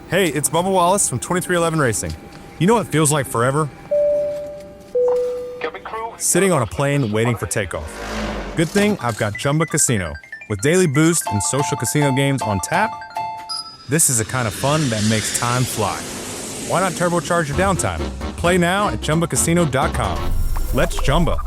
Hey, it's Bubba Wallace from 2311 Racing. You know what feels like forever? Sitting on a plane waiting for takeoff. Good thing I've got Chumba Casino. With daily boost and social casino games on tap, this is the kind of fun that makes time fly. Why not turbocharge your downtime? Play now at ChumbaCasino.com. Let's Chumba.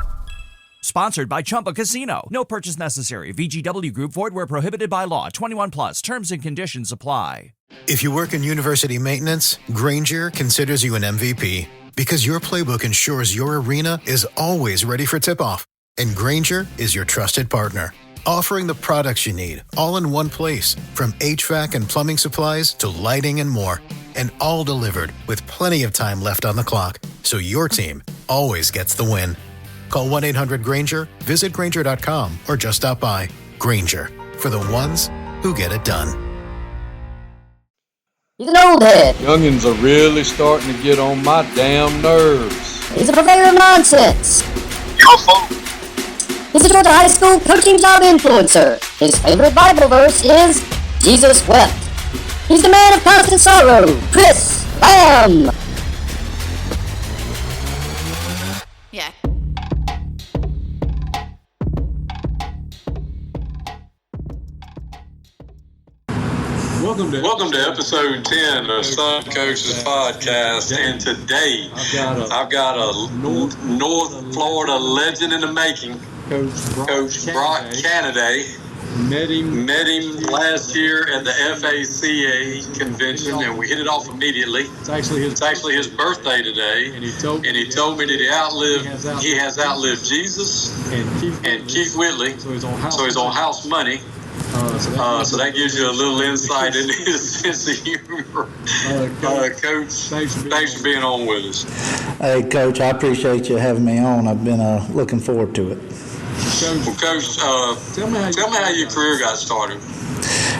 Sponsored by Chumba Casino. No purchase necessary. VGW Group. Void where prohibited by law. 21 plus. Terms and conditions apply. If you work in university maintenance, Grainger considers you an MVP because your playbook ensures your arena is always ready for tip-off. And Grainger is your trusted partner, offering the products you need all in one place, from HVAC and plumbing supplies to lighting and more. And all delivered with plenty of time left on the clock, so your team always gets the win. Call 1-800-GRAINGER, visit Grainger.com, or just stop by. Grainger, for the ones who get it done. He's an old head. Youngins are really starting to get on my damn nerves. He's a purveyor of nonsense. He's a Georgia high school coaching job influencer. His favorite Bible verse is, Jesus wept. He's the man of constant sorrow, Chris Lamb. Yeah. Welcome to episode 10 of Son Coach's podcast, and today I've got a North Florida legend in the making, Coach Brock Canaday. Met him last year at the FACA convention, and we hit it off immediately. It's actually his birthday today, and he told me that he has outlived Jesus and Keith Whitley, so he's on house money. So that gives you a little insight into his sense of humor. Coach, thanks for being on with us. Hey, Coach, I appreciate you having me on. I've been looking forward to it. Well, Coach, tell me how your career got started.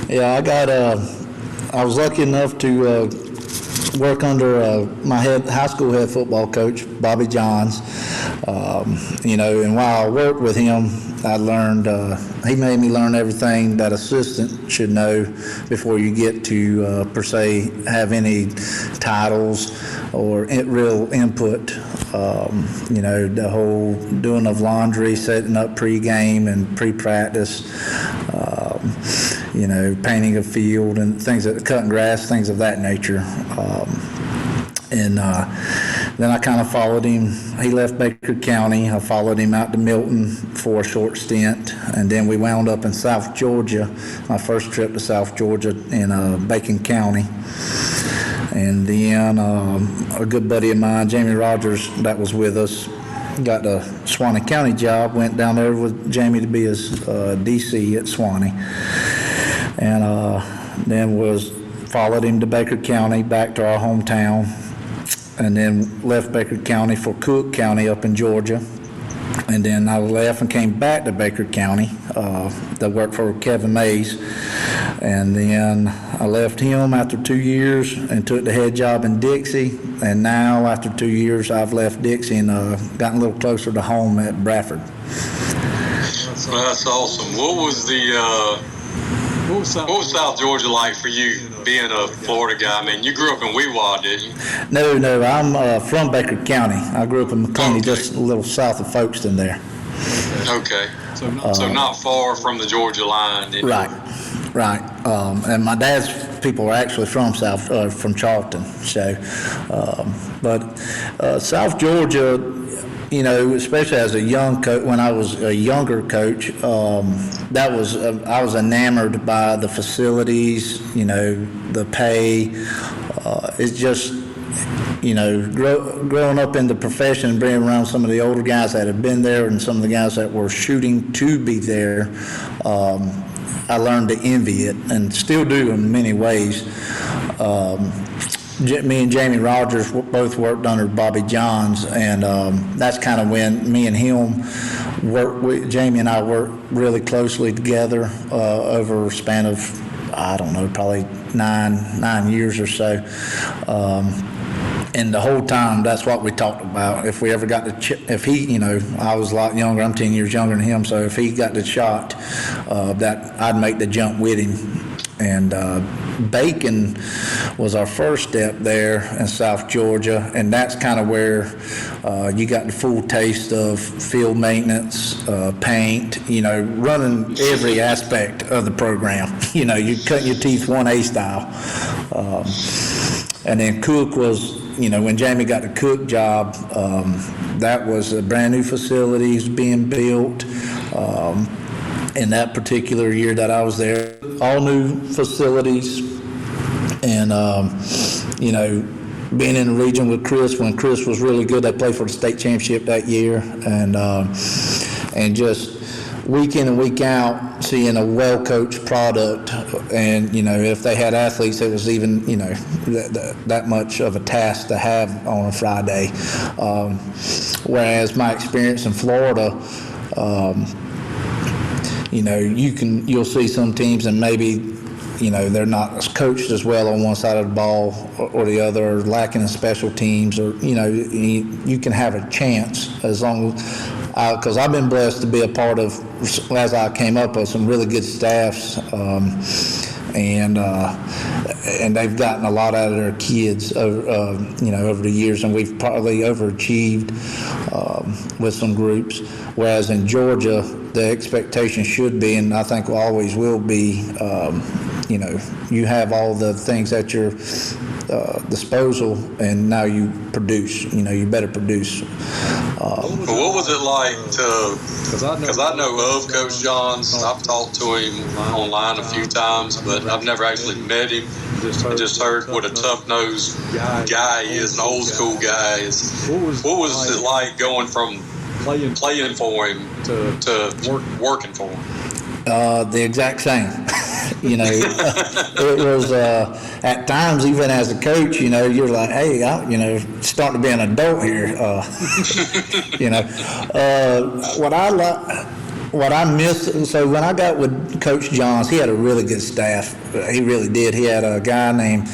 Yeah, I was lucky enough to work under my high school head football coach, Bobby Johns. And while I worked with him, I learned, he made me learn everything that assistant should know before you get to, per se, have any titles or real input. The whole doing of laundry, setting up pregame and pre-practice, painting a field and cutting grass, things of that nature. Then I kind of followed him. He left Baker County. I followed him out to Milton for a short stint, and then we wound up in South Georgia, my first trip to South Georgia in Bacon County. And then a good buddy of mine, Jamie Rogers, that was with us, got the Suwannee County job, went down there with Jamie to be his DC at Suwannee. And then followed him to Baker County, back to our hometown, and then left Baker County for Cook County up in Georgia. And then I left and came back to Baker County to work for Kevin Mays. And then I left him after 2 years and took the head job in Dixie. And now, after 2 years, I've left Dixie and gotten a little closer to home at Bradford. Well, that's awesome. What was South Georgia like for you, being a Florida guy? I mean, you grew up in Weewa, didn't you? No, I'm from Baker County. I grew up in McClain, just a little south of Folkestone there. Okay. So not far from the Georgia line, didn't you? Right. And my dad's people are actually from from Charlton. So, but South Georgia, especially as a young coach, when I was a younger coach, I was enamored by the facilities, the pay. It's just, growing up in the profession and being around some of the older guys that had been there and some of the guys that were shooting to be there, I learned to envy it, and still do in many ways. Me and Jamie Rogers both worked under Bobby Johns, and that's kind of when me and him Jamie and I worked really closely together over a span of, I don't know, probably nine years or so. And the whole time, that's what we talked about. If we ever got if he, I was a lot younger, I'm 10 years younger than him, so if he got the shot, that I'd make the jump with him. And Bacon was our first step there in South Georgia, and that's kind of where you got the full taste of field maintenance, paint, running every aspect of the program. You cut your teeth 1A style. And then Cook was, when Jamie got the Cook job, that was a brand new facilities being built. In that particular year that I was there, all new facilities, and being in the region with Chris when Chris was really good. They played for the state championship that year, and just week in and week out seeing a well-coached product, and if they had athletes, it was even that much of a task to have on a Friday. Whereas my experience in Florida, you'll see some teams and maybe they're not coached as well on one side of the ball or the other, or lacking in special teams, or you can have a chance as long as because I've been blessed to be a part of, as I came up with, some really good staffs, and they've gotten a lot out of their kids over the years, and we've probably overachieved with some groups. Whereas in Georgia, the expectation should be, and I think always will be, you have all the things at your disposal, and now you produce. You better produce. What was it like because I know of Coach Johns. I've talked to him online a few times, but I've never actually met him. I just heard what a tough-nosed guy he is, an old-school guy is. What was it like going from playing for him to working for him? The exact same. It was at times, even as a coach, you're like, hey, starting to be an adult here. What I missed, so when I got with Coach Johns, he had a really good staff. He really did. He had a guy named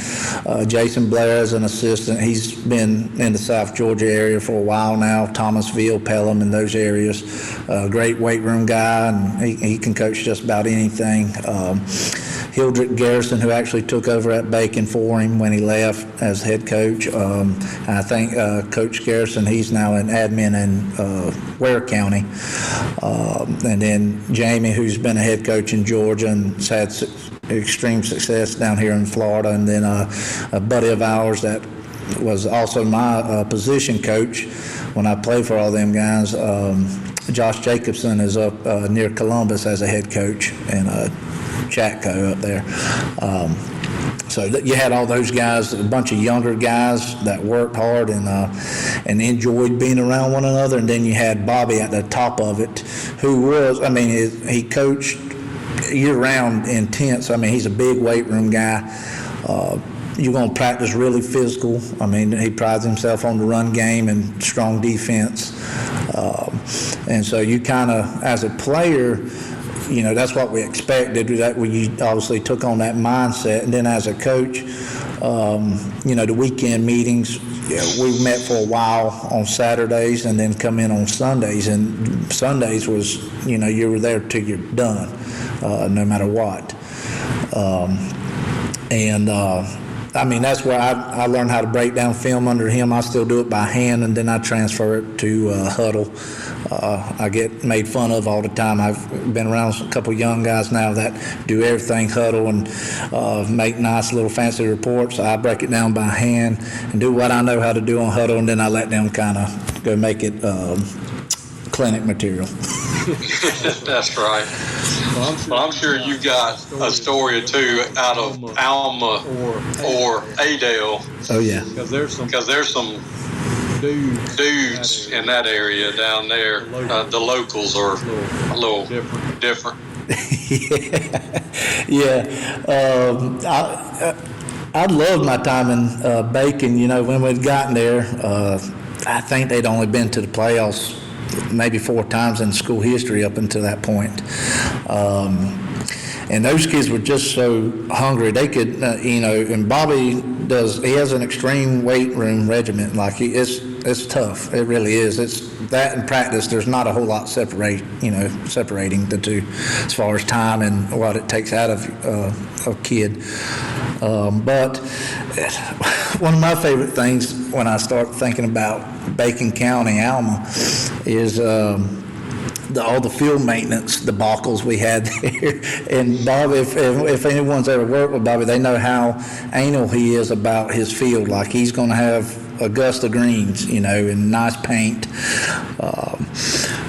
Jason Blair as an assistant. He's been in the South Georgia area for a while now, Thomasville, Pelham, and those areas. Great weight room guy, and he can coach just about anything. Hildrick Garrison, who actually took over at Bacon for him when he left as head coach. I think Coach Garrison, he's now in admin in Ware County. And then Jamie, who's been a head coach in Georgia and has had extreme success down here in Florida. And then a buddy of ours that was also my position coach when I played for all them guys, Josh Jacobson, is up near Columbus as a head coach, and Chatco up there. So you had all those guys, a bunch of younger guys that worked hard and enjoyed being around one another. And then you had Bobby at the top of it, who was, he coached year-round intense. He's a big weight room guy. You're going to practice really physical. He prides himself on the run game and strong defense. And so you kind of, as a player, that's what we expected. That we obviously took on that mindset. And then as a coach, the weekend meetings, we met for a while on Saturdays and then come in on Sundays. And Sundays was, you were there till you're done, no matter what. That's where I learned how to break down film under him. I still do it by hand, and then I transfer it to Huddle. I get made fun of all the time. I've been around a couple young guys now that do everything Huddle and make nice little fancy reports. I break it down by hand and do what I know how to do on Huddle, and then I let them kind of go make it clinic material. That's right. Well, I'm sure you got a story or two out of Alma or Adel. Oh yeah. Because there's some dudes in that area down there. The locals are a little different. I loved my time in Bacon. When we'd gotten there, I think they'd only been to the playoffs maybe 4 times in school history up until that point. And those kids were just so hungry. They could, and Bobby he has an extreme weight room regimen. Like it's tough. It really is. It's that in practice, there's not a whole lot separating the two as far as time and what it takes out of a kid. But one of my favorite things when I start thinking about Bacon County, Alma, is all the field maintenance debacles we had there. And Bobby, if anyone's ever worked with Bobby, they know how anal he is about his field. Like, he's going to have Augusta greens, and nice paint.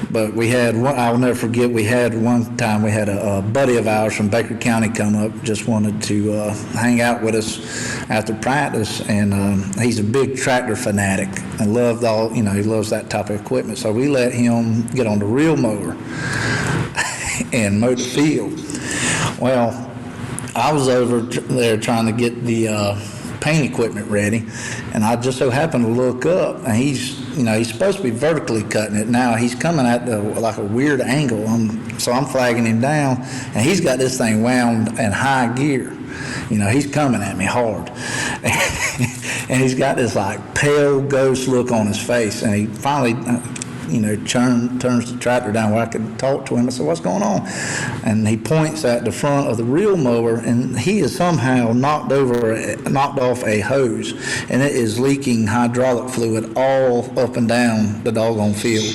But we had one, I'll never forget, we had a buddy of ours from Baker County come up, just wanted to hang out with us after practice, and he's a big tractor fanatic and loved he loves that type of equipment. So we let him get on the reel mower and mow the field. Well, I was over there trying to get the paint equipment ready, and I just so happened to look up, and he's supposed to be vertically cutting it. Now he's coming at like a weird angle, so I'm flagging him down, and he's got this thing wound in high gear. He's coming at me hard, and he's got this like pale ghost look on his face, and he finally turns the tractor down where I could talk to him. I said, "What's going on?" And he points at the front of the reel mower, and he has somehow knocked off a hose, and it is leaking hydraulic fluid all up and down the doggone field.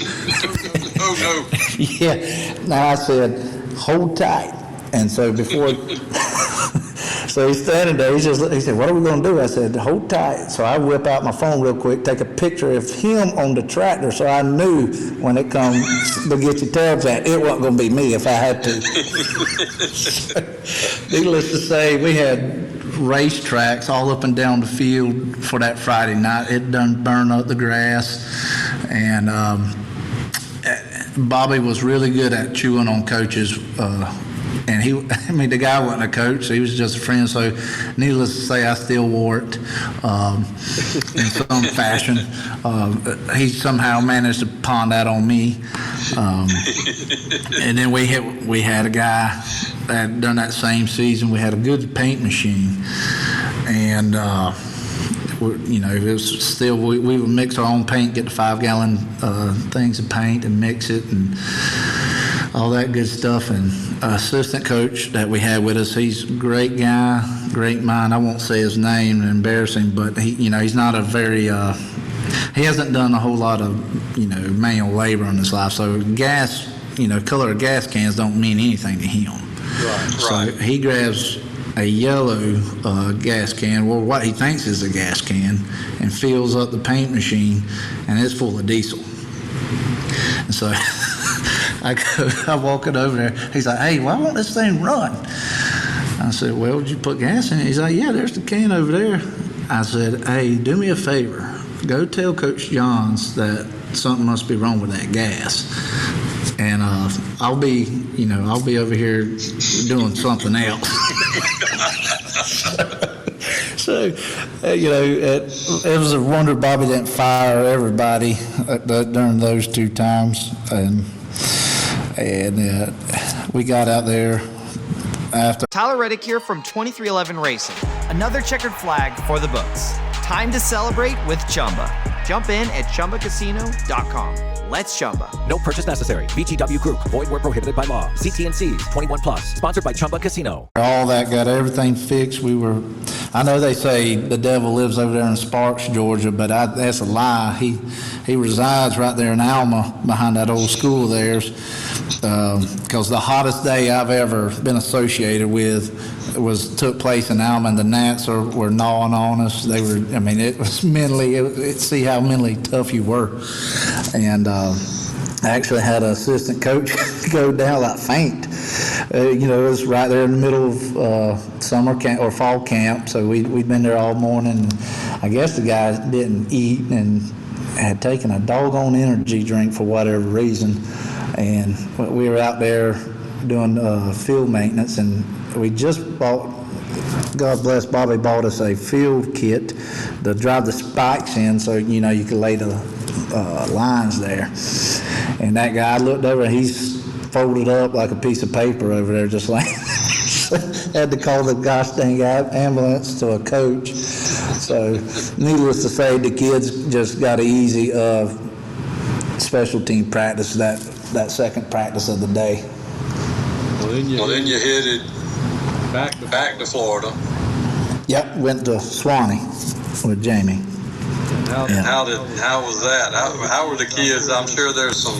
Oh no! Yeah. Now I said, "Hold tight," and so before. So he's standing there, he said, "What are we going to do?" I said, "Hold tight." So I whip out my phone real quick, take a picture of him on the tractor, so I knew when it comes to get your tabs at, it wasn't going to be me if I had to. Needless to say, we had race tracks all up and down the field for that Friday night. It done burned up the grass, and Bobby was really good at chewing on coaches. And the guy wasn't a coach, he was just a friend, so needless to say, I still wore it in some fashion. He somehow managed to pawn that on me. And then we had a guy that had done that same season. We had a good paint machine, and it was still, we would mix our own paint, get the 5-gallon things of paint and mix it and all that good stuff. And assistant coach that we had with us, he's a great guy, great mind. I won't say his name, embarrassing, but he's not a very he hasn't done a whole lot of manual labor in his life, so gas, color of gas cans don't mean anything to him. Right. So he grabs a yellow gas can, or what he thinks is a gas can, and fills up the paint machine, and it's full of diesel. And so I'm walking over there. He's like, "Hey, why won't this thing run?" I said, "Well, did you put gas in it?" He's like, "Yeah, there's the can over there." I said, "Hey, do me a favor. Go tell Coach Johns that something must be wrong with that gas. And I'll be over here doing something else." So, it was a wonder Bobby didn't fire everybody during those 2 times. And we got out there after. Tyler Reddick here from 2311 Racing. Another checkered flag for the books. Time to celebrate with Chumba. Jump in at ChumbaCasino.com. Let's Chumba. No purchase necessary. VGW Group. Void where prohibited by law. See T&Cs. 21 plus. Sponsored by Chumba Casino. All that, got everything fixed. I know they say the devil lives over there in Sparks, Georgia, but that's a lie. He resides right there in Alma behind that old school of theirs. Because the hottest day I've ever been associated with took place in Alma, and the gnats were gnawing on us. It was mentally, see how mentally tough you were. And I actually had an assistant coach go down like faint. It was right there in the middle of summer camp or fall camp, so we'd been there all morning. I guess the guy didn't eat and had taken a doggone energy drink for whatever reason. And we were out there doing field maintenance, and we just bought, God bless, Bobby bought us a field kit to drive the spikes in so you could lay the lines there. And that guy looked over, he's folded up like a piece of paper over there, just like had to call the gosh dang ambulance to a coach. So needless to say, the kids just got an easy special team practice that second practice of the day. Well, then you headed back to Florida. Yep, went to Swanee with Jamie. How was that? How were the kids? I'm sure there's some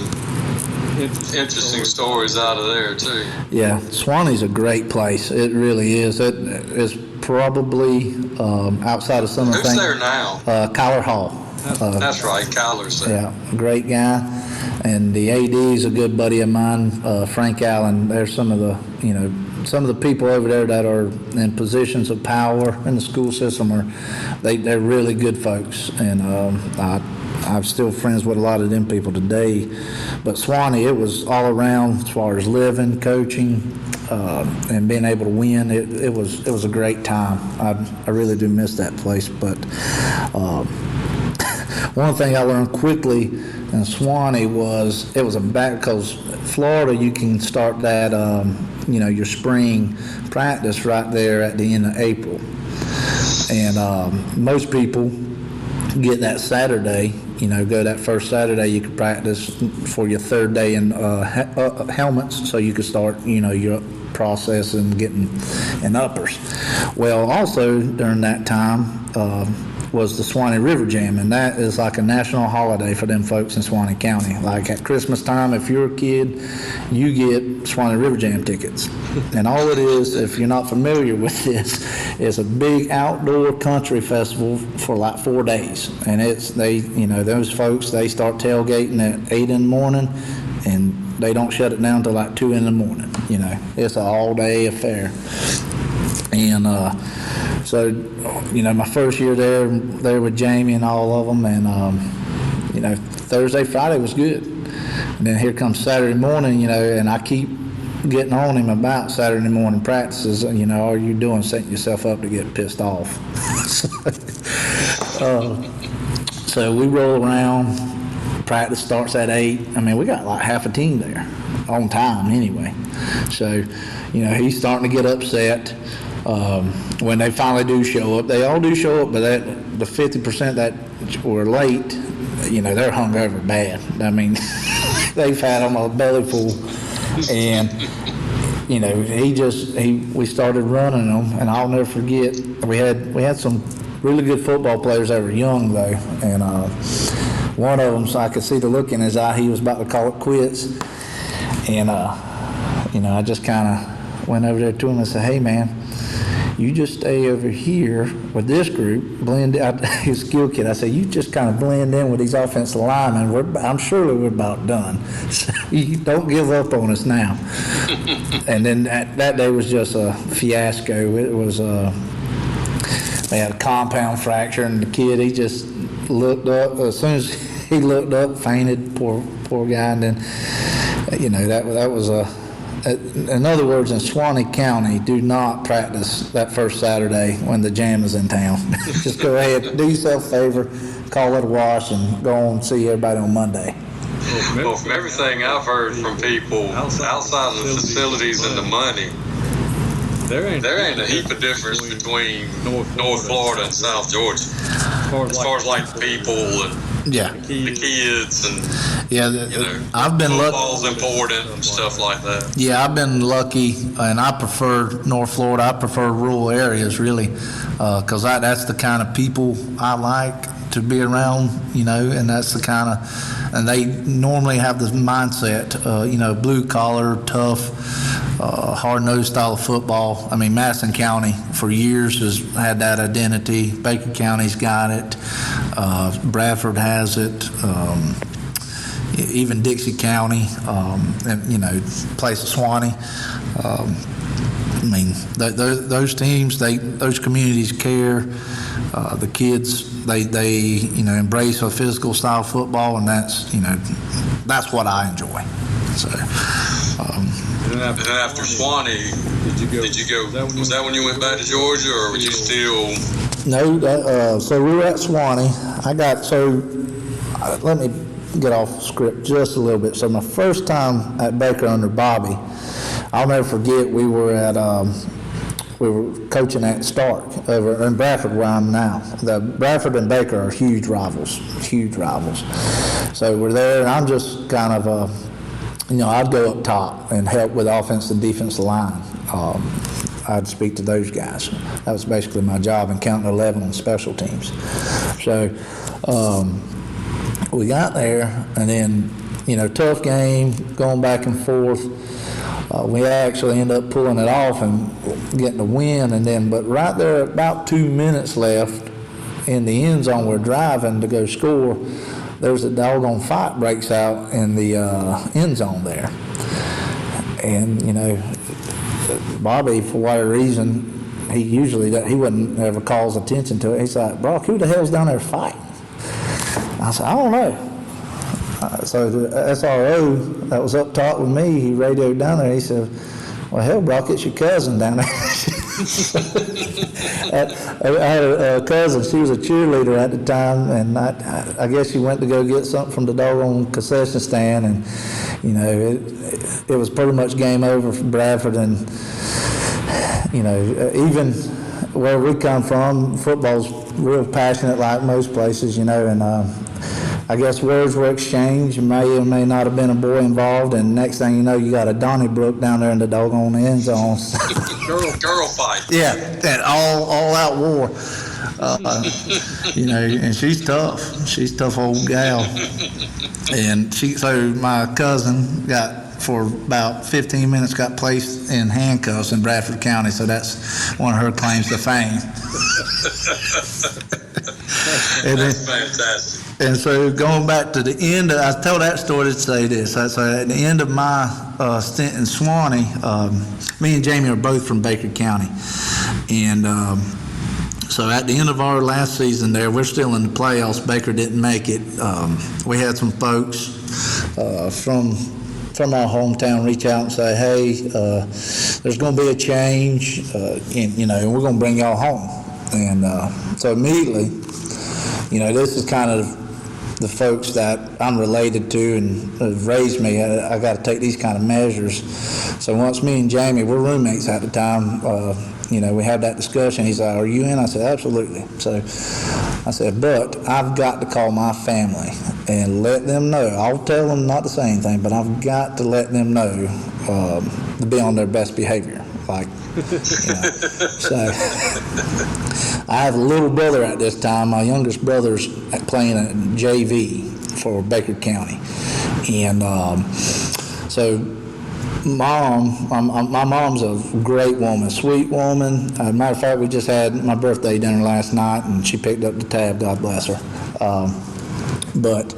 interesting stories out of there too. Yeah, Swanee's a great place. It really is. It is probably outside of some of the things. Who's there now? Kyler Hall. That's right, Kyler's there. Yeah, great guy. And the AD is a good buddy of mine, Frank Allen. There's some of the people over there that are in positions of power in the school system. They're really good folks, and I'm still friends with a lot of them people today. But Swanee, it was all around as far as living, coaching, and being able to win. It was a great time. I really do miss that place. But one thing I learned quickly in Swanee was because Florida, you can start that your spring practice right there at the end of April, and most people get that Saturday. Go that first Saturday, you can practice for your third day in helmets, so you can start, your process and getting in uppers. Well, also during that time was the Swanee River Jam, and that is like a national holiday for them folks in Swanee County. Like at Christmas time, if you're a kid, you get Swanee River Jam tickets. And all it is, if you're not familiar with this, is a big outdoor country festival for like 4 days. And those folks, they start tailgating at 8 in the morning, and they don't shut it down till like 2 in the morning. It's an all-day affair. And so, my first year there with Jamie and all of them, and Thursday, Friday was good. And then here comes Saturday morning, and I keep getting on him about Saturday morning practices. Are you setting yourself up to get pissed off? So we roll around. Practice starts at 8. We got like half a team there on time anyway. So, he's starting to get upset. When they finally do show up, they all do show up, but the 50% that were late, they're hungover bad. They've had them a belly full, and we started running them, and I'll never forget. We had some really good football players that were young though, and one of them, so I could see the look in his eye, he was about to call it quits, and I just kind of went over there to him and said, "Hey man, you just stay over here with this group, blend in." He's a skill kid. I said, "You just kind of blend in with these offensive linemen. I'm surely we're about done. So you don't give up on us now." And then that day was just a fiasco. It was they had a compound fracture, and the kid, he just looked up. As soon as he looked up, fainted. Poor guy. And then that was a. In other words, in Swanee County, do not practice that first Saturday when the jam is in town. Just go ahead, do yourself a favor, call it a wash, and go on and see everybody on Monday. Well, from everything I've heard from people outside of the facilities and the money, there ain't a heap of difference between North Florida and South Georgia. As far as like the people and the kids and I've been football's important and stuff like that. Yeah, I've been lucky, and I prefer North Florida. I prefer rural areas really, because that's the kind of people I like to be around. And that's the kind of, and they normally have the mindset, blue collar, tough, hard-nosed style of football. Madison County for years has had that identity. Baker County's got it. Bradford has it. Even Dixie County, and place of Swanee. Those teams, those communities care. The kids, they embrace a physical style football, and that's what I enjoy. So. And after Swanee, did you go? Was that when you went back to Georgia, or were you still? No. So we were at Swanee. Let me get off script just a little bit. So my first time at Baker under Bobby, I'll never forget. We were coaching at Stark over in Bradford, where I'm now. The Bradford and Baker are huge rivals. So we're there, and I'm just kind of I'd go up top and help with offense and defensive line. I'd speak to those guys. That was basically my job, and counting 11 on special teams. So we got there, and then, tough game, going back and forth. We actually ended up pulling it off and getting a win, but right there, about 2 minutes left in the end zone, we're driving to go score. There's a doggone fight breaks out in the end zone there. And, Bobby, for whatever reason, he wouldn't ever calls attention to it. He's like, Brock, who the hell's down there fighting? I said, I don't know. So the SRO that was up top with me, he radioed down there. He said, well, hell, Brock, it's your cousin down there. I had a cousin. She was a cheerleader at the time, and I guess she went to go get something from the doggone concession stand, and it was pretty much game over for Bradford. And even where we come from, football's real passionate, like most places, and I guess words were exchanged. May or may not have been a boy involved, and next thing you know, you got a Donnybrook down there in the doggone end zone. girl fight. Yeah, that all-out war. And she's tough. She's a tough old gal. And so my cousin for about 15 minutes, got placed in handcuffs in Bradford County. So that's one of her claims to fame. That's fantastic. And so going back to the end, I tell that story to say this. So at the end of my stint in Swanee, me and Jamie are both from Baker County. And so at the end of our last season there, we're still in the playoffs. Baker didn't make it. We had some folks from our hometown reach out and say, hey, there's going to be a change, and we're going to bring y'all home. And so immediately, this is kind of the folks that I'm related to and have raised me. I got to take these kind of measures. So once me and Jamie, we're roommates at the time, we had that discussion. He's like, are you in? I said, absolutely. So I said, but I've got to call my family and let them know. I'll tell them not to say anything, but I've got to let them know to be on their best behavior. So I have a little brother at this time. My youngest brother's playing at JV for Baker County. And so my mom's a great woman, sweet woman. Matter of fact, we just had my birthday dinner last night, and she picked up the tab, God bless her. But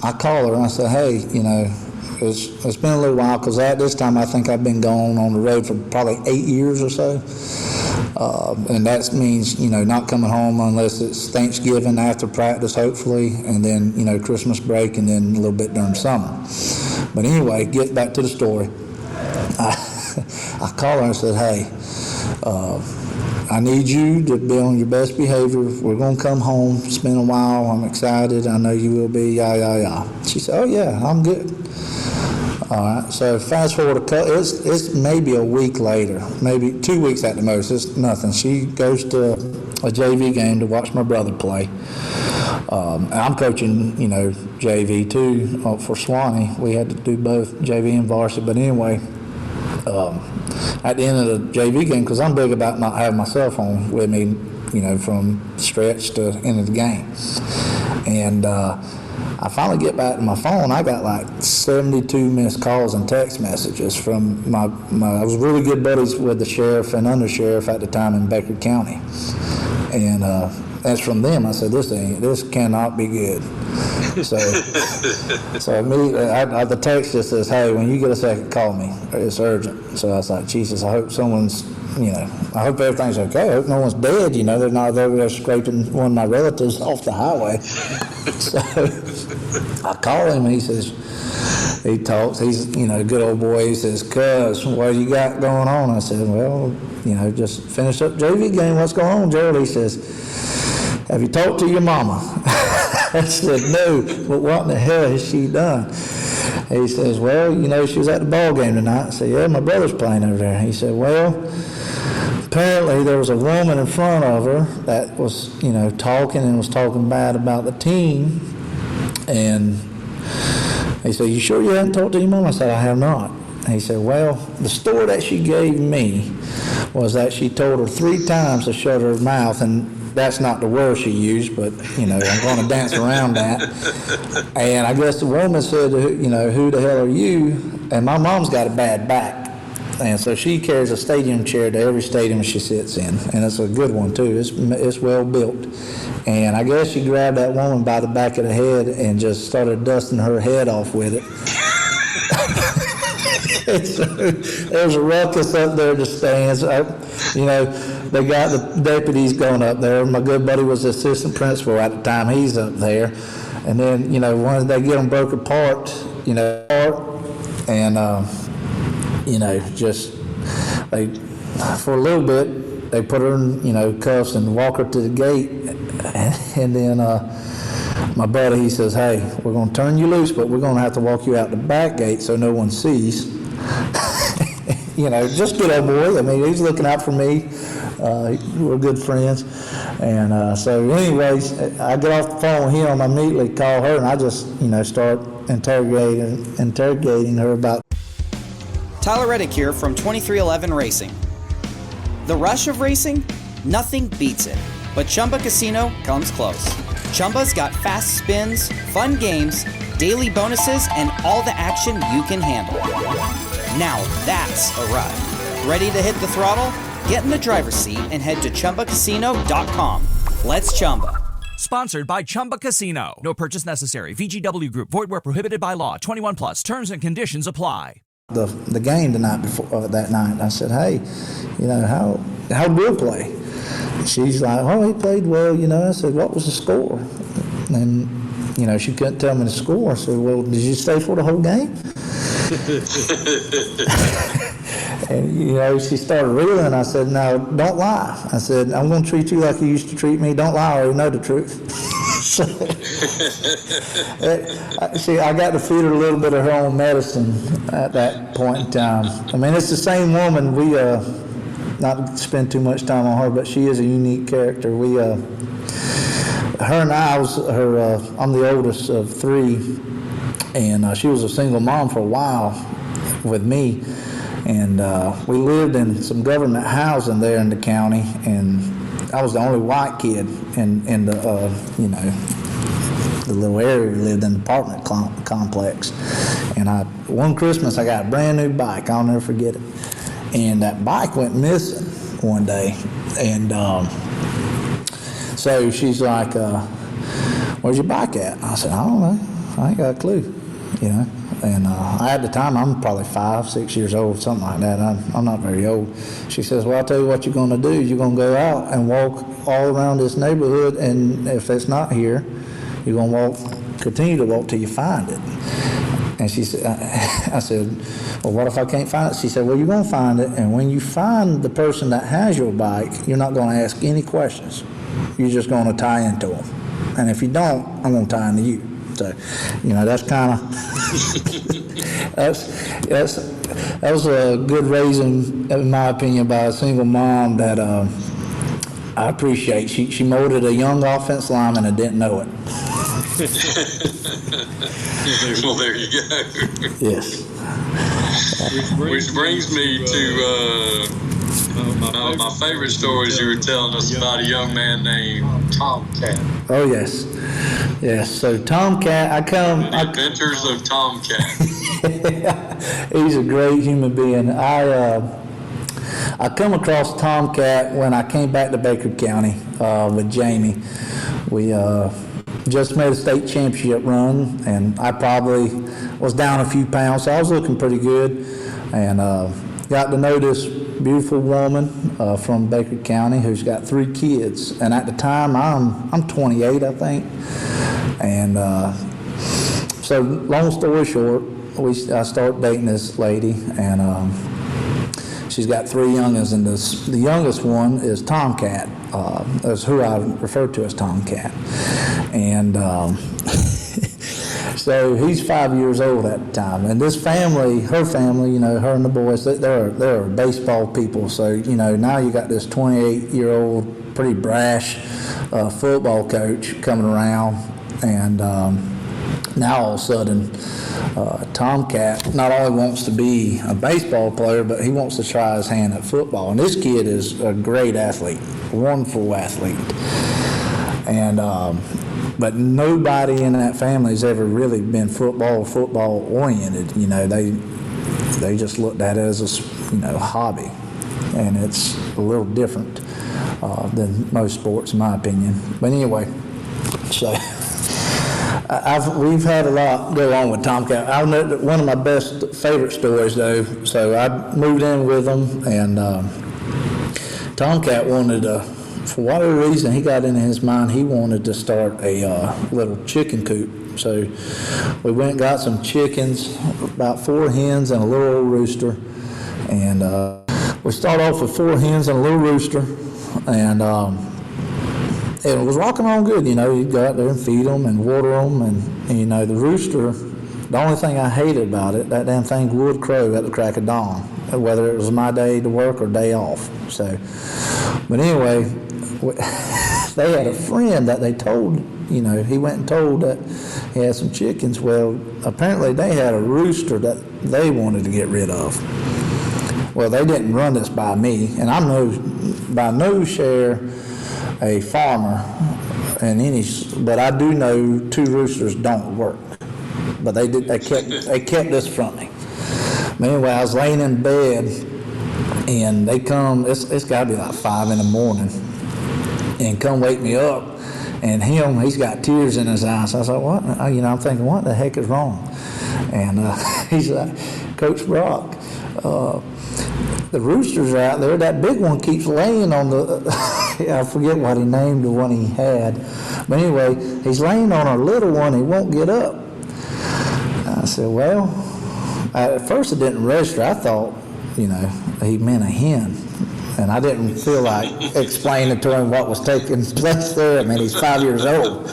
I call her and I say, hey, it's been a little while, because at this time I think I've been gone on the road for probably 8 years or so. And that means, not coming home unless it's Thanksgiving after practice, hopefully, and then, Christmas break, and then a little bit during summer. But anyway, get back to the story. I called her and said, hey, I need you to be on your best behavior. We're going to come home, spend a while. I'm excited. I know you will be, yeah. She said, oh, yeah, I'm good. All right, so fast forward, it's maybe a week later, maybe 2 weeks at the most. It's nothing. She goes to a JV game to watch my brother play. I'm coaching, JV too for Swanee. We had to do both JV and varsity. But anyway, at the end of the JV game, because I'm big about not having my cell phone with me, from stretch to end of the game. And I finally get back to my phone. I got like 72 missed calls and text messages from I was really good buddies with the sheriff and undersheriff at the time in Baker County. And as from them, I said, this cannot be good. So immediately, the text just says, hey, when you get a second, call me. It's urgent. So I was like, Jesus, I hope someone's, I hope everything's okay. I hope no one's dead. They're not over there scraping one of my relatives off the highway. So I call him, and he says, he talks, he's, good old boy. He says, cuz, what you got going on? I said, well, just finished up JV game. What's going on, Gerald? He says, have you talked to your mama? I said, no, but what in the hell has she done? He says, well, she was at the ball game tonight. I said, yeah, my brother's playing over there. He said, well, apparently there was a woman in front of her that was, talking and was talking bad about the team. And he said, you sure you haven't talked to your mom? I said, I have not. He said, well, the story that she gave me was that she told her 3 times to shut her mouth, and that's not the word she used, but, I'm going to dance around that. And I guess the woman said, who the hell are you? And my mom's got a bad back. And so she carries a stadium chair to every stadium she sits in. And it's a good one, too. It's well built. And I guess she grabbed that woman by the back of the head and just started dusting her head off with it. There was a ruckus up there in the stands. They got the deputies going up there. My good buddy was the assistant principal at the time. He's up there. And then, once they get them broke apart, just for a little bit, they put her in, cuffs and walk her to the gate. And then my buddy, he says, hey, we're going to turn you loose, but we're going to have to walk you out the back gate so no one sees. Just good old boy. I mean, he's looking out for me. We're good friends. And so anyways, I get off the phone with him. I immediately call her, and I just, start interrogating her about. Tyler Reddick here from 2311 Racing. The rush of racing? Nothing beats it. But Chumba Casino comes close. Chumba's got fast spins, fun games, daily bonuses, and all the action you can handle. Now that's a ride. Ready to hit the throttle? Get in the driver's seat and head to ChumbaCasino.com. Let's Chumba. Sponsored by Chumba Casino. No purchase necessary. VGW Group. Void where prohibited by law. 21 plus. Terms and conditions apply. The game the night before that night, I said, hey, how Bill play? She's like, oh, he played well, I said, what was the score? And, she couldn't tell me the score. I said, well, did you stay for the whole game? And, she started reeling. I said, no, don't lie. I said, I'm going to treat you like you used to treat me. Don't lie, I already know the truth. See, I got to feed her a little bit of her own medicine at that point in time. I mean, it's the same woman. We, not to spend too much time on her, but she is a unique character. We, her and I'm the oldest of 3, and she was a single mom for a while with me, and we lived in some government housing there in the county, and I was the only white kid in the the little area we lived in, the apartment complex. And one Christmas I got a brand new bike. I'll never forget it. And that bike went missing one day, and so she's like, where's your bike at? And I said, I don't know, I ain't got a clue, and at the time I'm probably 5, 6 years old, something like that. I'm not very old. She says, well, I'll tell you what you're going to do. You're going to go out and walk all around this neighborhood, and if it's not here, you're going to continue to walk till you find it. And she said, I said, well, what if I can't find it? She said, well, you're going to find it, and when you find the person that has your bike, you're not going to ask any questions. You're just going to tie into them. And if you don't, I'm going to tie into you. So, that's kind of, that was a good raising, in my opinion, by a single mom that I appreciate. She molded a young offense lineman and didn't know it. Well, there you go. Yes. Which brings me to my favorite stories you were telling us about a young man named Tomcat. Oh, yes. Yes, so Tomcat, The Adventures of Tomcat. He's a great human being. I come across Tomcat when I came back to Baker County with Jamie. We just made a state championship run, and I probably was down a few pounds, so I was looking pretty good, and got to know this beautiful woman from Baker County who's got 3 kids, and at the time I'm 28, I think, and so long story short, I started dating this lady, and she's got 3 youngins, and the youngest one is Tomcat. That's who I refer to as Tomcat. And so he's 5 years old at the time. And this family, her family, her and the boys, they're baseball people. So, now you got this 28-year-old, pretty brash football coach coming around. And Now all of a sudden, Tomcat not only wants to be a baseball player, but he wants to try his hand at football. And this kid is a great athlete, wonderful athlete. And but nobody in that family has ever really been football oriented. You know, they just looked at it as a hobby, and it's a little different than most sports, in my opinion. But anyway, so. We've had a lot go on with Tomcat. I know that one of my favorite stories, though. So I moved in with them, and Tomcat wanted to, for whatever reason, he got in his mind he wanted to start a little chicken coop. So we went and got some chickens, about 4 hens and a little old rooster, and we started off with 4 hens and a little rooster, and it was rocking on good. You know, you'd go out there and feed them and water them, and you know, the rooster, the only thing I hated about it, that damn thing would crow at the crack of dawn, whether it was my day to work or day off. So, but anyway, they had a friend that they told, you know, he went and told that he had some chickens. Well, apparently they had a rooster that they wanted to get rid of. Well, they didn't run this by me, and I'm by no share a farmer but I do know 2 roosters don't work. But they kept this from me. But anyway, I was laying in bed, and they come, it's got to be like 5 in the morning, and come wake me up, and he's got tears in his eyes. I was like, what? You know, I'm thinking, what the heck is wrong? And he's like, Coach Brock, the roosters are out there. That big one keeps laying on I forget what he named the one he had. But anyway, he's laying on our little one. He won't get up. I said, well, at first it didn't register. I thought, you know, he meant a hen. And I didn't feel like explaining to him what was taking place there. I mean, he's 5 years old.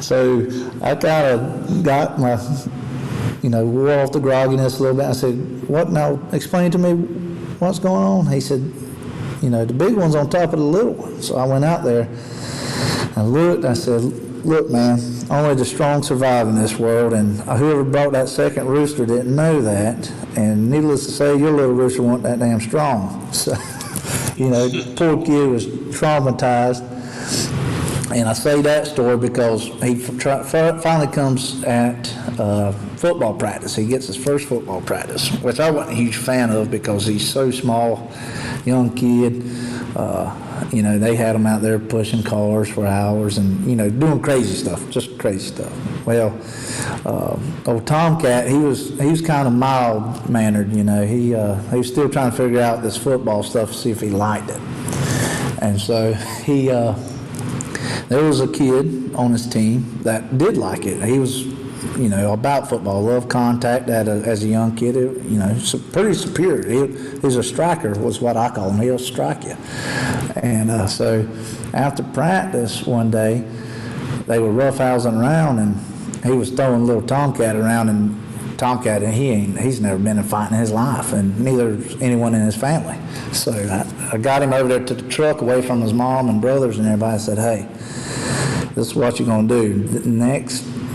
So I kind of got my, you know, wore off the grogginess a little bit. I said, what now? Explain to me what's going on. He said, you know, the big one's on top of the little one. So I went out there and looked. I said, look, man, only the strong survive in this world, and whoever brought that second rooster didn't know that. And needless to say, your little rooster wasn't that damn strong. So, you know, the poor kid was traumatized. And I say that story because he finally comes at football practice. He gets his first football practice, which I wasn't a huge fan of because he's so small, young kid. You know, they had him out there pushing cars for hours and, you know, doing crazy stuff, just crazy stuff. Well, old Tomcat, he was kind of mild-mannered, you know. He was still trying to figure out this football stuff to see if he liked it. And so there was a kid on his team that did like it. He was, you know, about football, loved contact as a young kid. You know, pretty superior. He was a striker, was what I call him. He'll strike you. And so after practice one day, they were roughhousing around, and he was throwing little Tomcat around, and Tomcat, and he's never been in a fight in his life, and neither anyone in his family. So I got him over there to the truck away from his mom and brothers and everybody. I said, hey, this is what you're going to do.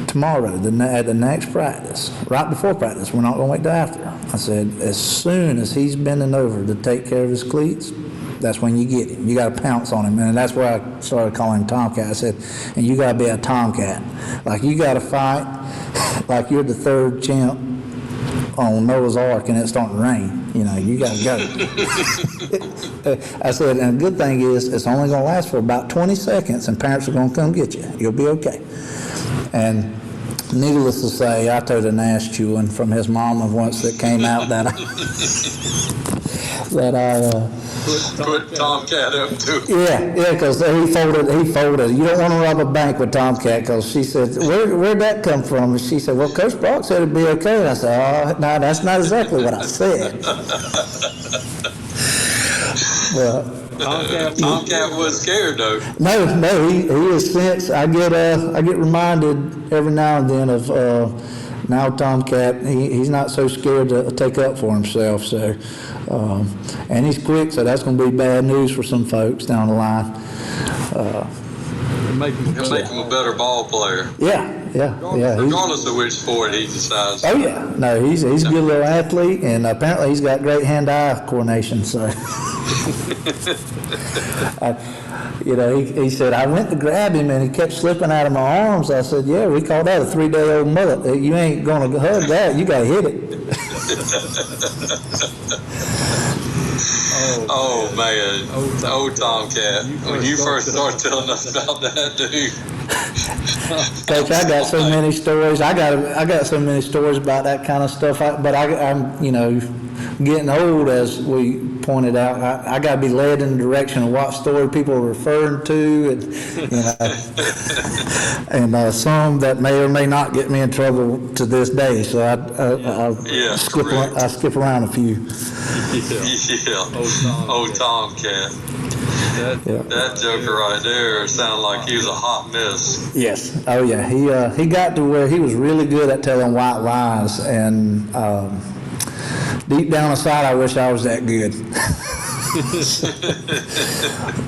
Tomorrow, at the next practice, right before practice, we're not going to wait till after. I said, as soon as he's bending over to take care of his cleats, that's when you get him. You got to pounce on him. And that's where I started calling him Tomcat. I said, and you got to be a Tomcat. Like, you got to fight like you're the third champ on Noah's Ark and it's starting to rain. You know, you got to go. I said, and the good thing is it's only going to last for about 20 seconds and parents are going to come get you. You'll be okay. And needless to say, I told an ass chewing from his mama once that came out that I put Tomcat up too. Yeah, because he folded. You don't want to rob a bank with Tomcat, because she said, where'd that come from? And she said, well, Coach Brock said it'd be okay. And I said, oh, no, that's not exactly what I said. Well, Tomcat was scared though. No, he was since. I get reminded every now and then of now Tomcat. He's not so scared to take up for himself. So, and he's quick. So that's going to be bad news for some folks down the line. It'll make him a better ball player. Yeah. Regardless of which sport he decides. Oh yeah, no, he's a good little athlete, and apparently he's got great hand-eye coordination. So, he said I went to grab him and he kept slipping out of my arms. I said, yeah, we call that a 3-day-old mullet. You ain't gonna hug that. You gotta hit it. Oh man, old Tomcat. When you first started telling us about that, dude. Coach, I got so many stories. I got so many stories about that kind of stuff. But I'm getting old, as we pointed out. I got to be led in the direction of what story people are referring to, and some that may or may not get me in trouble to this day. So I skip around a few. Old Tomcat. That joker right there sounded like he was a hot mess. Yes. Oh yeah. He got to where he was really good at telling white lies, and deep down inside, I wish I was that good.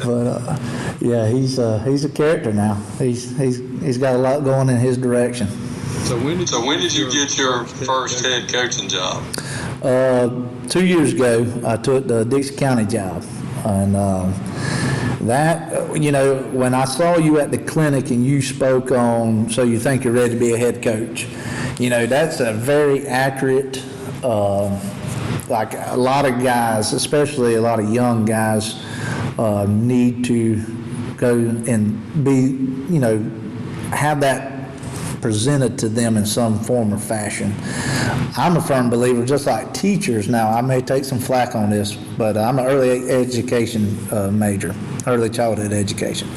But he's a character now. He's got a lot going in his direction. So when did you get your first head coaching job? 2 years ago, I took the Dixie County job, and when I saw you at the clinic and you spoke on, so you think you're ready to be a head coach, that's a very accurate. Like a lot of guys, especially a lot of young guys, need to go and be, have that presented to them in some form or fashion. I'm a firm believer, just like teachers now, I may take some flack on this, but I'm an early education major, early childhood education.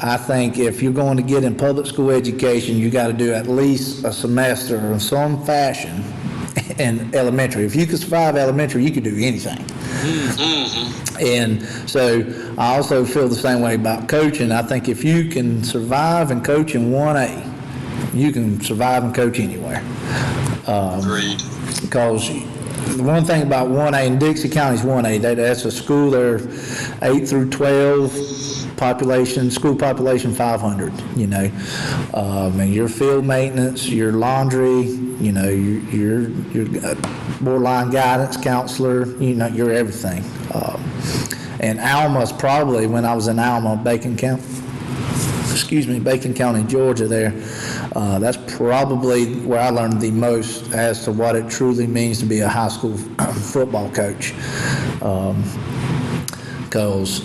I think if you're going to get in public school education, you got to do at least a semester in some fashion in elementary. If you could survive elementary, you could do anything. Mm-hmm. And so I also feel the same way about coaching. I think if you can survive and coach in 1A, you can survive and coach anywhere. Agreed. Because the one thing about 1A, and Dixie County's 1A, that's a school there, 8 through 12, school population 500, and your field maintenance, your laundry, your borderline guidance counselor, you're everything. And Alma's probably, when I was in Alma, Bacon County, Georgia there, that's probably where I learned the most as to what it truly means to be a high school football coach. Because,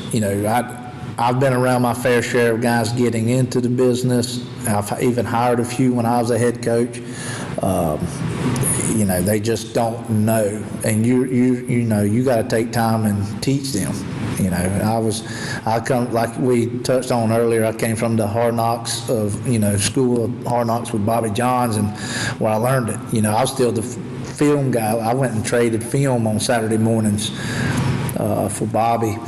I've been around my fair share of guys getting into the business. I've even hired a few when I was a head coach. They just don't know, and you got to take time and teach them. I come, like we touched on earlier, I came from the Hard Knocks of, school of Hard Knocks with Bobby Johns, and where I learned it. I was still the film guy. I went and traded film on Saturday mornings for Bobby,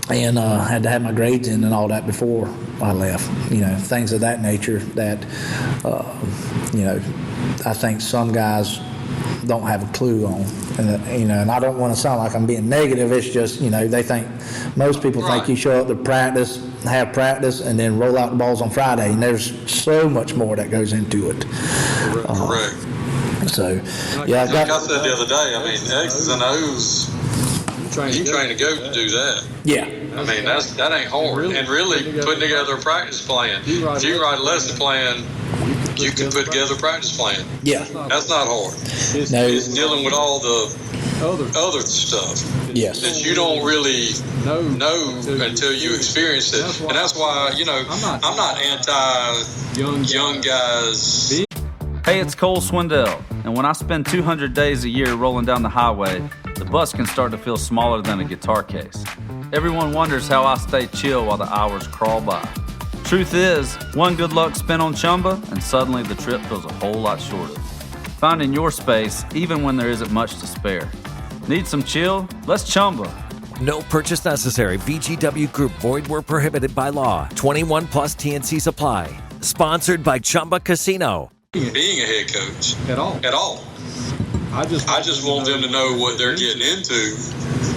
and had to have my grades in and all that before I left. Things of that nature that, I think some guys don't have a clue on, and I don't want to sound like I'm being negative. It's just, they think, most people think you show up to practice, have practice, and then roll out the balls on Friday, and there's so much more that goes into it. Correct. So, yeah. Like I said the other day, X's and O's, you train a goat to do that. Yeah. That ain't hard. And really, putting together a practice plan. If you write a lesson plan, you can put together a practice plan. Yeah. That's not hard. No. It's dealing with all the other stuff. Yes. That you don't really know until you experience it. And that's why, I'm not anti-young guys. Hey, it's Cole Swindell. And when I spend 200 days a year rolling down the highway, the bus can start to feel smaller than a guitar case. Everyone wonders how I stay chill while the hours crawl by. Truth is, one good luck spin on Chumba, and suddenly the trip feels a whole lot shorter. Finding your space, even when there isn't much to spare. Need some chill? Let's Chumba. No purchase necessary. VGW Group. Void where prohibited by law. 21 plus TNCs apply. Sponsored by Chumba Casino. Being a head coach at all. I just want them to know what they're getting into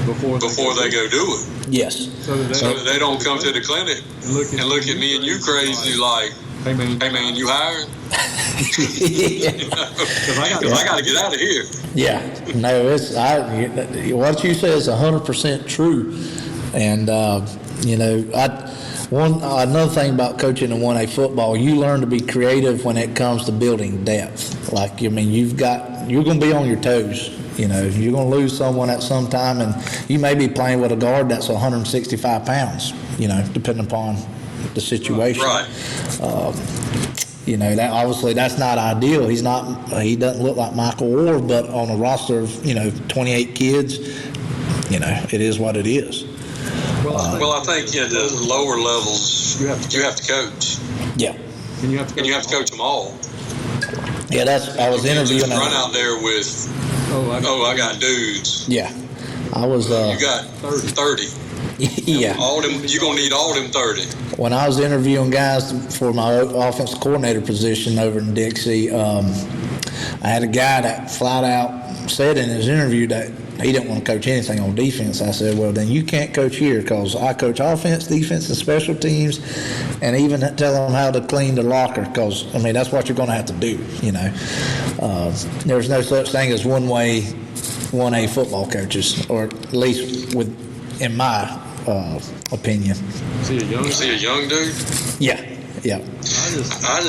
before they go do it. Yes. So that they don't come to the clinic and look at me and you crazy like, hey man, you hired? Because I got to get out of here. Yeah, no, what you say is 100% true, and another thing about coaching in 1A football, you learn to be creative when it comes to building depth. Like, I mean, you're going to be on your toes. You're going to lose someone at some time, and you may be playing with a guard that's 165 pounds. Depending upon the situation. Right. That obviously that's not ideal. He doesn't look like Michael Ward, but on a roster of 28 kids, it is what it is. Well, I think the lower levels you have to coach. Yeah. And you have to coach them all. Yeah, I was interviewing. Run out there with. I got dudes. Yeah, I was. You got 30. Yeah. All them, you're going to need all them 30. When I was interviewing guys for my offensive coordinator position over in Dixie, I had a guy that flat out said in his interview that he didn't want to coach anything on defense. I said, well, then you can't coach here because I coach offense, defense, and special teams, and even tell them how to clean the locker because, that's what you're going to have to do, There's no such thing as 1A football coaches, or at least in my opinion. See a young dude? Yeah. I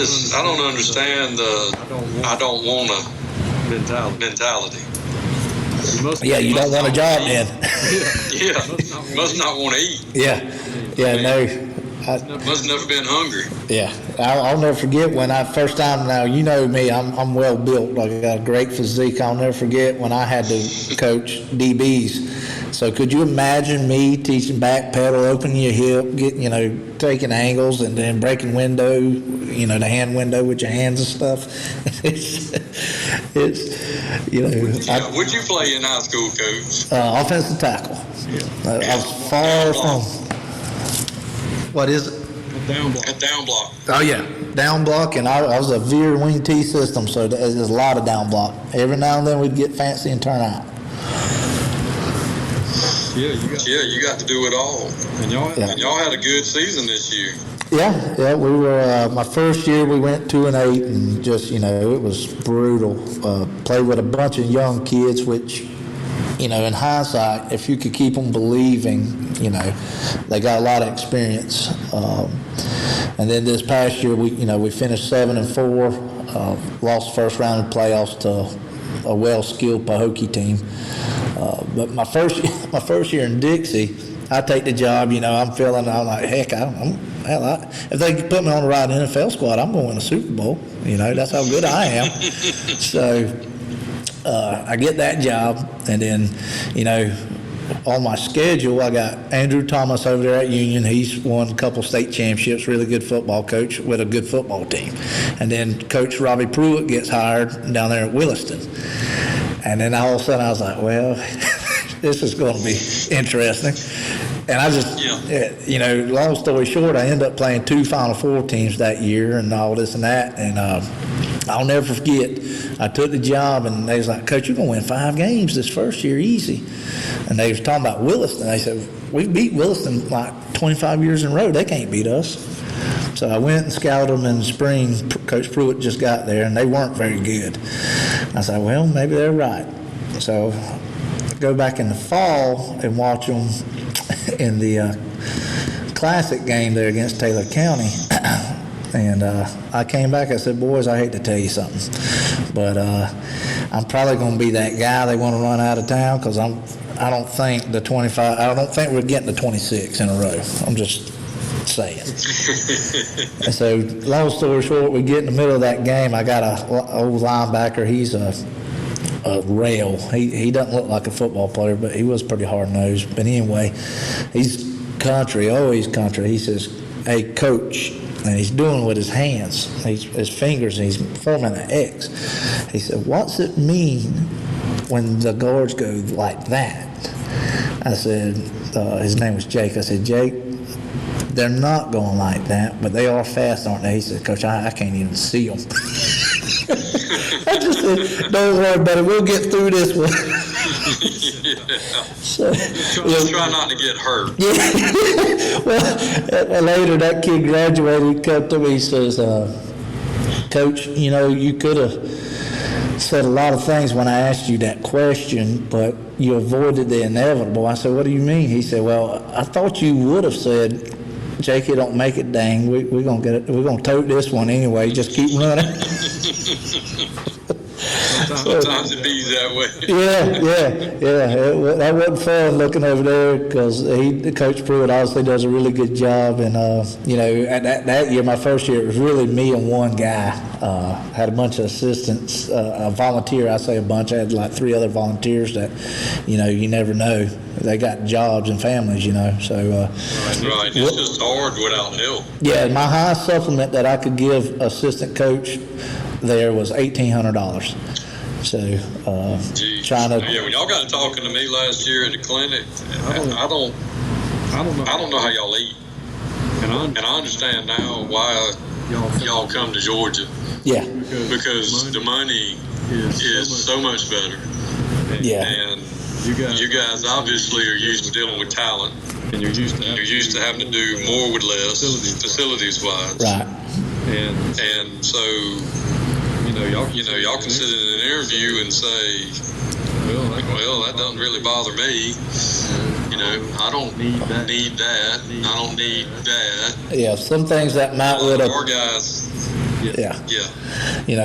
don't understand the I don't want a mentality. You don't want a job then. Yeah, must not want to eat. Yeah, no. Must never been hungry. Yeah, I'll never forget when I first time. Now you know me, I'm well built. Like I got a great physique. I'll never forget when I had to coach DBs. So could you imagine me teaching back pedal, opening your hip, taking angles, and then breaking window, the hand window with your hands and stuff? What'd you play in high school, Coach? Offensive tackle. I was far from. What is it? A down block. Oh yeah, down block, and I was a veer wing T system, so there's a lot of down block. Every now and then we'd get fancy and turn out. You got to do it all. And y'all had a good season this year. Yeah, we were. My first year we went 2-8, and just it was brutal. Played with a bunch of young kids, which in hindsight, if you could keep them believing, they got a lot of experience. And then this past year we finished 7-4, lost first round of playoffs to a well-skilled Pahokee team. But my first year in Dixie, I take the job. I'm like, heck, if they put me on the right NFL squad, I'm going to win a Super Bowl. That's how good I am. So I get that job, and then on my schedule, I got Andrew Thomas over there at Union. He's won a couple state championships, really good football coach with a good football team. And then Coach Robbie Pruitt gets hired down there at Williston. And then all of a sudden I was like, well, this is going to be interesting. And I just, long story short, I ended up playing 2 Final Four teams that year and all this and that. And I'll never forget, I took the job and they was like, Coach, you're going to win 5 games this first year, easy. And they was talking about Williston. They said, we beat Williston like 25 years in a row. They can't beat us. So I went and scouted them in the spring. Coach Pruitt just got there, and they weren't very good. I said, well, maybe they're right. So I go back in the fall and watch them in the Classic game there against Taylor County. And I came back, I said, boys, I hate to tell you something, but I'm probably going to be that guy they want to run out of town because I don't think we're getting to 26 in a row. I'm just saying. And so, long story short, we get in the middle of that game. I got a old linebacker. He's a rail. He doesn't look like a football player, but he was pretty hard-nosed. But anyway, he's country, always country. He says, hey, Coach, and he's doing with his hands, his fingers, and he's forming an X. He said, what's it mean when the guards go like that? I said, his name was Jake. I said, Jake, they're not going like that, but they are fast, aren't they? He said, Coach, I can't even see them. I just said, don't worry about it. We'll get through this one. So, Just try not to get hurt. Yeah. Well, later that kid graduated, he come to me, he says, Coach, you could have said a lot of things when I asked you that question, but you avoided the inevitable. I said, what do you mean? He said, well, I thought you would have said, Jake, it don't make it, dang. We're gonna get it. We're gonna tote this one anyway. Just keep running. Sometimes it be that way. Yeah. That wasn't fun looking over there because Coach Pruitt obviously does a really good job. And at that year, my first year, it was really me and one guy. Had a bunch of assistants, a volunteer. I say a bunch. I had like 3 other volunteers that, you never know. They got jobs and families, So. Right. It's just hard without help. Yeah, my highest supplement that I could give assistant coach there was $1,800. So trying to. Yeah, when y'all got talking to me last year at the clinic, I don't know how y'all eat, and I understand now why y'all come to Georgia. Yeah. Because the money is so much better. Yeah. And you guys obviously are used to dealing with talent, and you're used to having to do more with less, facilities wise. Right. And so. Y'all can sit in an interview and say, well, that doesn't really bother me. I don't need that. I don't need that. Yeah, some things that might would have. Our guys. Yeah.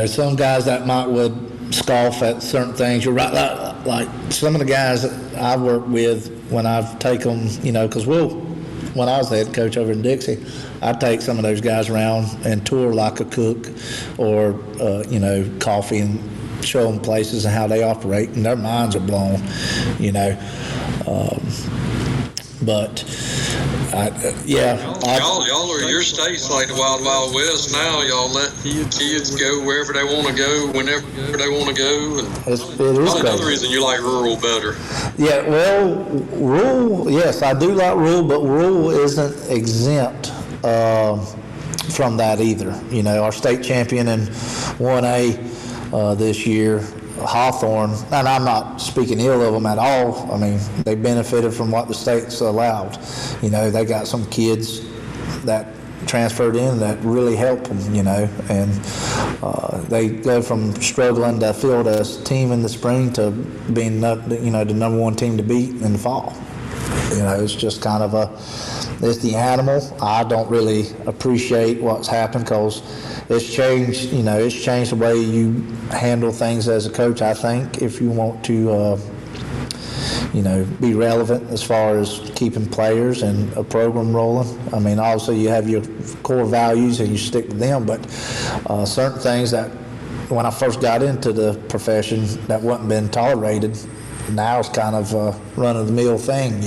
Some guys that might would scoff at certain things. You're right. Like some of the guys that I work with when I've taken them, because when I was the head coach over in Dixie, I'd take some of those guys around and tour like a cook or, coffee and show them places and how they operate, and their minds are blown, But, y'all are, your state's like the Wild Wild West now. Y'all let kids go wherever they want to go, whenever they want to go. And it is another reason you like rural better. Yeah, well, rural, yes, I do like rural, but rural isn't exempt from that either. Our state champion in 1A this year, Hawthorne, and I'm not speaking ill of them at all. I mean, they benefited from what the state's allowed. They got some kids that transferred in that really helped them, and they go from struggling to field a team in the spring to being, the number 1 team to beat in the fall. It's just kind of it's the animal. I don't really appreciate what's happened because it's changed, it's changed the way you handle things as a coach, I think, if you want to, be relevant as far as keeping players and a program rolling. I mean, obviously you have your core values and you stick to them, but certain things that when I first got into the profession that wasn't been tolerated, now it's kind of a run-of-the-mill thing,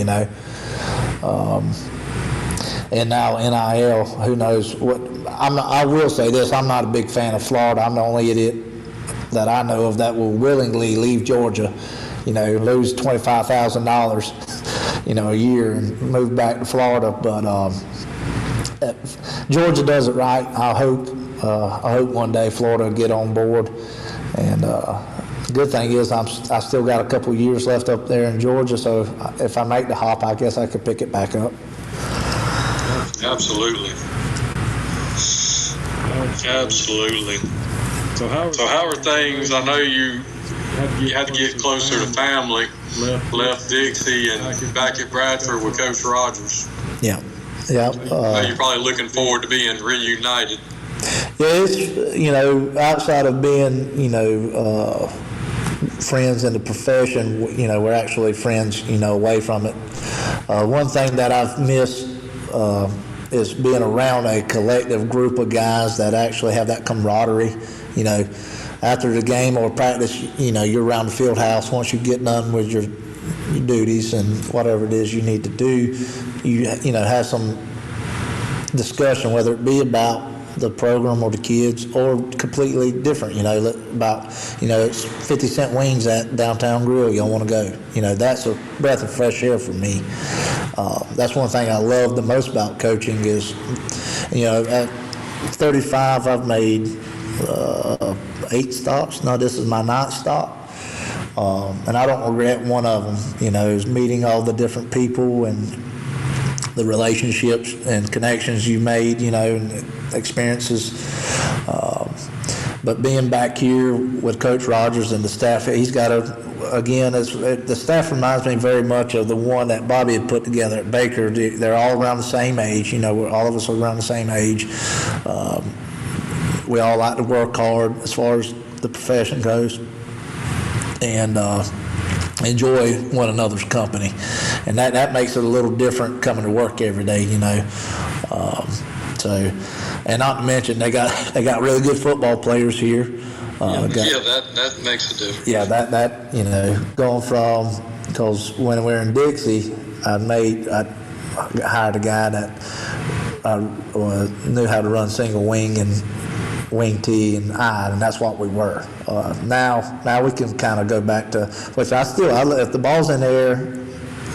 and now NIL, who knows what. I will say this, I'm not a big fan of Florida. I'm the only idiot that I know of that will willingly leave Georgia, lose $25,000, a year and move back to Florida. But Georgia does it right. I hope one day Florida will get on board. And the good thing is I still got a couple years left up there in Georgia, so if I make the hop, I guess I could pick it back up. Absolutely. So how are things? I know you had to get closer to family. Left Dixie and back at Bradford with Coach Rogers. Yeah. You're probably looking forward to being reunited. Yeah, it's, outside of being, friends in the profession, we're actually friends, away from it. One thing that I've missed is being around a collective group of guys that actually have that camaraderie. After the game or practice, you're around the field house. Once you get done with your duties and whatever it is you need to do, you have some discussion, whether it be about the program or the kids or completely different, about, it's 50-cent wings at Downtown Grill, y'all want to go. That's a breath of fresh air for me. That's one thing I love the most about coaching is, at 35, I've made 8 stops. No, this is my 9th stop. And I don't regret one of them. You know, is meeting all the different people and the relationships and connections you made, you know, and experiences. But being back here with Coach Rogers and the staff, he's got the staff reminds me very much of the one that Bobby had put together at Baker. They're all around the same age, you know, all of us are around the same age. We all like to work hard as far as the profession goes, and enjoy one another's company, and that makes it a little different coming to work every day, you know. And not to mention they got really good football players here. That makes a difference. Yeah, that you know, going from, because when we were in Dixie, I hired a guy that knew how to run single wing and wing T and I, and that's what we were. Now we can kind of go back to, which if the ball's in the air,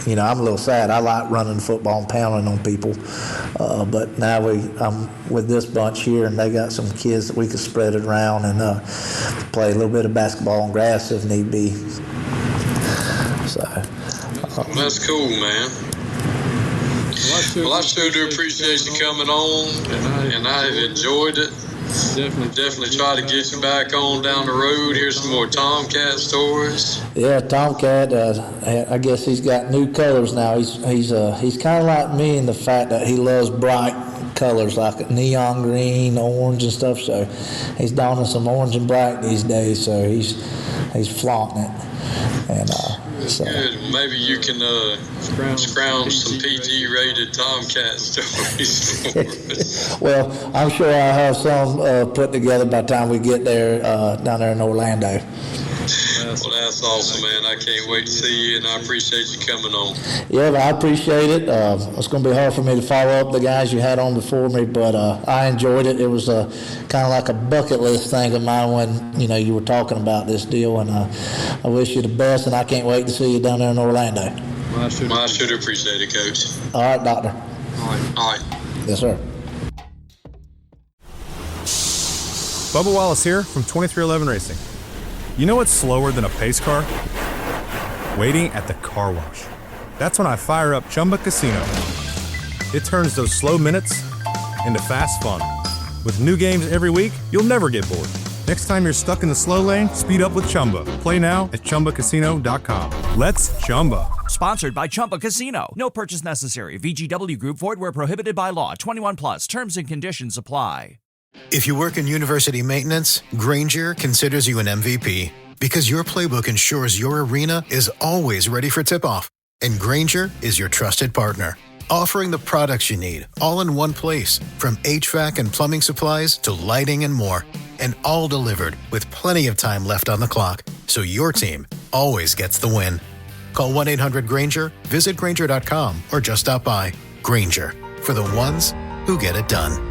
you know, I'm a little sad. I like running the football and pounding on people, but now I'm with this bunch here, and they got some kids that we can spread it around and play a little bit of basketball on grass if need be. So that's cool, man. Well, I sure do appreciate you coming on, and I have enjoyed it. Definitely try to get you back on down the road. Here's some more Tomcat stories. Yeah, Tomcat. I guess he's got new colors now. He's kind of like me in the fact that he loves bright colors like neon green, orange, and stuff. So he's donning some orange and black these days. So he's flaunting it. And so good. Maybe you can scrounge some PG-rated Tomcat stories for us. Well, I'm sure I'll have some put together by the time we get there down there in Orlando. Well, that's awesome, man. I can't wait to see you, and I appreciate you coming on. Yeah, I appreciate it. It's going to be hard for me to follow up the guys you had on before me, but I enjoyed it. It was kind of like a bucket list thing of mine when, you know, you were talking about this deal, and I wish you the best, and I can't wait to see you down there in Orlando. Well, I should appreciate it, Coach. All right, Doctor. All right. Yes, sir. Bubba Wallace here from 2311 Racing. You know what's slower than a pace car? Waiting at the car wash. That's when I fire up Chumba Casino. It turns those slow minutes into fast fun. With new games every week, you'll never get bored. Next time you're stuck in the slow lane, speed up with Chumba. Play now at ChumbaCasino.com. Let's Chumba. Sponsored by Chumba Casino. No purchase necessary. VGW Group. Void where prohibited by law. 21 plus. Terms and conditions apply. If you work in university maintenance, Grainger considers you an MVP because your playbook ensures your arena is always ready for tip-off. And Grainger is your trusted partner, offering the products you need all in one place, from HVAC and plumbing supplies to lighting and more. And all delivered with plenty of time left on the clock, so your team always gets the win. Call 1-800-GRAINGER, visit Grainger.com, or just stop by. Grainger, for the ones who get it done.